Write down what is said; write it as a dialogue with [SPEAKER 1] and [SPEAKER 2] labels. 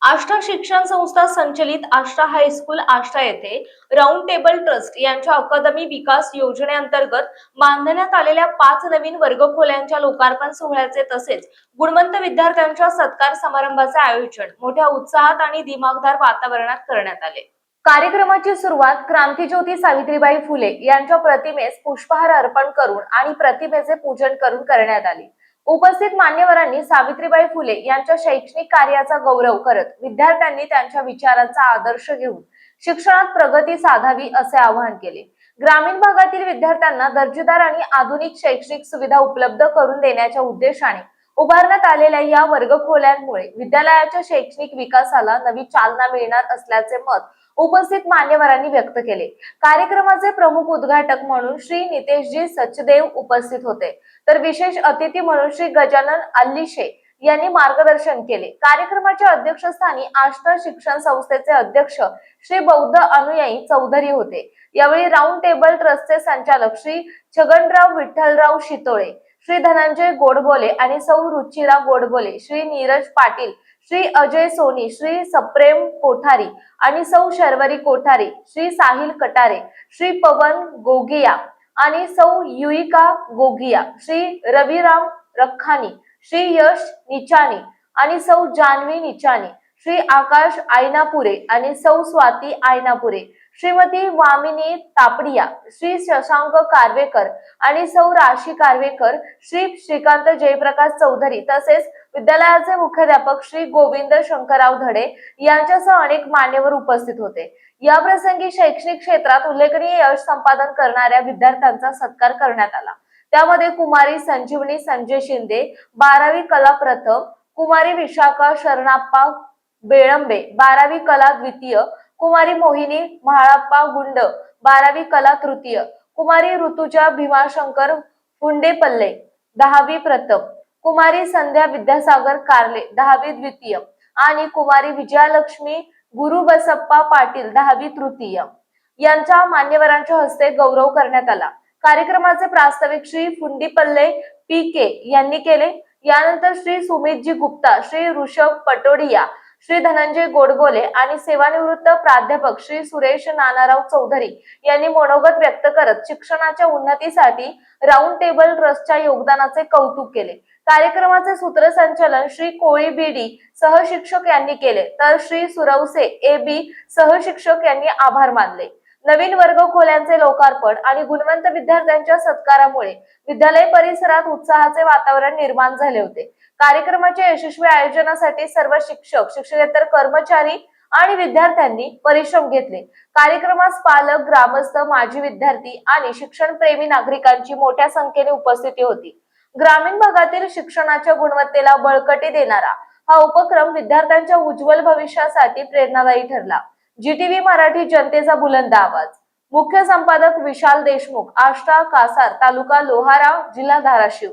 [SPEAKER 1] आष्टा शिक्षण संस्था संचलित आष्टा हायस्कूल आष्टा येथे राऊंड टेबल ट्रस्ट यांच्या अकादमी विकास योजनेअंतर्गत बांधण्यात आलेल्या 5 नवीन वर्गखोल्यांच्या लोकार्पण सोहळ्याचे तसेच गुणवंत विद्यार्थ्यांच्या सत्कार समारंभाचे आयोजन मोठ्या उत्साहात आणि दिमागदार वातावरणात करण्यात आले। कार्यक्रमाची सुरुवात क्रांतीज्योती सावित्रीबाई फुले यांच्या प्रतिमेस पुष्पहार अर्पण करून आणि प्रतिमेचे पूजन करून करण्यात आले। उपस्थित मान्यवरांनी सावित्रीबाई फुले यांच्या शैक्षणिक कार्याचा गौरव करत विद्यार्थ्यांनी त्यांच्या विचारांचा आदर्श घेऊन शिक्षणात प्रगती साधावी असे आवाहन केले। ग्रामीण भागातील विद्यार्थ्यांना दर्जेदार आणि आधुनिक शैक्षणिक सुविधा उपलब्ध करून देण्याच्या उद्देशाने उभारण्यात आलेल्या या वर्गखोल्यांमुळे विद्यालयाच्या शैक्षणिक विकासाला नवी चालना मिळणार असल्याचे मत उपस्थित मान्यवरांनी व्यक्त केले। कार्यक्रमाचे प्रमुख उद्घाटक म्हणून श्री नितेशजी सचदेव उपस्थित होते, तर विशेष अतिथी म्हणून श्री गजानन अल्लिशे यांनी मार्गदर्शन केले। कार्यक्रमाच्या अध्यक्षस्थानी आष्टा शिक्षण संस्थेचे अध्यक्ष श्री बौद्ध अनुयायी चौधरी होते। यावेळी राऊंड टेबल ट्रस्टचे संचालक श्री छगनराव विठ्ठलराव शितोळे, श्री धनंजय गोडबोले आणि सौ रुचिरा गोडबोले, श्री नीरज पाटील, श्री अजय सोनी, श्री सप्रेम कोठारी आणि सौ शर्वरी कोठारी, श्री साहिल कटारे, श्री पवन गोगिया आणि सौ युईका गोगिया, श्री रविराम रखानी, श्री यश निचानी आणि सौ जानवी निचानी, श्री आकाश आयनापुरे आणि सौ स्वाती आयनापुरे, श्रीमती वामिनी तापडिया, श्री शशांक कारवेकर आणि सौ राशी कारवेकर, श्री श्रीकांत जयप्रकाश चौधरी तसेच विद्यालयाचे मुख्याध्यापक श्री गोविंद शंकरराव धडे यांच्यासह अनेक मान्यवर उपस्थित होते। या प्रसंगी शैक्षणिक क्षेत्रात उल्लेखनीय यश संपादन करणाऱ्या विद्यार्थ्यांचा सत्कार करण्यात आला। त्यामध्ये कुमारी संजीवनी संजय शिंदे 12वी कला प्रथम, कुमारी विशाखा शरणाप्पा बेळंबे 12वी कला द्वितीय, कुमारी मोहिनी म्हाळप्पा गुंड 12वी कला तृतीय, कुमारी ऋतुजा भीमाशंकर हुंडेपल्ले 10वी प्रथम, कुमारी संध्या विद्यासागर कारले 10वी द्वितीय आणि कुमारी विजयालक्ष्मी गुरुबसप्पा पाटील 10वी तृतीय यांच्या मान्यवरांच्या हस्ते गौरव करण्यात आला। कार्यक्रमाचे प्रास्ताविक श्री फुंडीपल्ले पी.के. यांनी केले। यानंतर श्री सुमितजी गुप्ता, श्री ऋषभ पटोडिया, श्री धनंजय गोडबोले आणि सेवानिवृत्त प्राध्यापक श्री सुरेश नानाराव चौधरी यांनी मनोगत व्यक्त करत शिक्षणाच्या उन्नतीसाठी राऊंड टेबल ट्रस्टच्या योगदानाचे कौतुक केले। कार्यक्रमाचे सूत्रसंचालन श्री कोळी बीडी सहशिक्षक यांनी केले, तर श्री सुरवसे ए.बी. सहशिक्षक यांनी आभार मानले। नवीन वर्गखोल्यांचे लोकार्पण आणि गुणवंत विद्यार्थ्यांच्या सत्कारामुळे विद्यालय परिसरात उत्साहाचे वातावरण निर्माण झाले होते। कार्यक्रमाच्या यशस्वी आयोजनासाठी सर्व शिक्षक, शिक्षकेतर कर्मचारी आणि विद्यार्थ्यांनी परिश्रम घेतले। कार्यक्रमास पालक, ग्रामस्थ, माजी विद्यार्थी आणि शिक्षणप्रेमी नागरिकांची मोठ्या संख्येने उपस्थिती होती। ग्रामीण भागातील शिक्षणाच्या गुणवत्तेला बळकटी देणारा हा उपक्रम विद्यार्थ्यांच्या उज्ज्वल भविष्यासाठी प्रेरणादायी ठरला। जीटीव्ही मराठी जनतेचा बुलंद आवाज। मुख्य संपादक विशाल देशमुख, आष्टा, कासार, तालुका लोहारा, जिल्हा धाराशिव।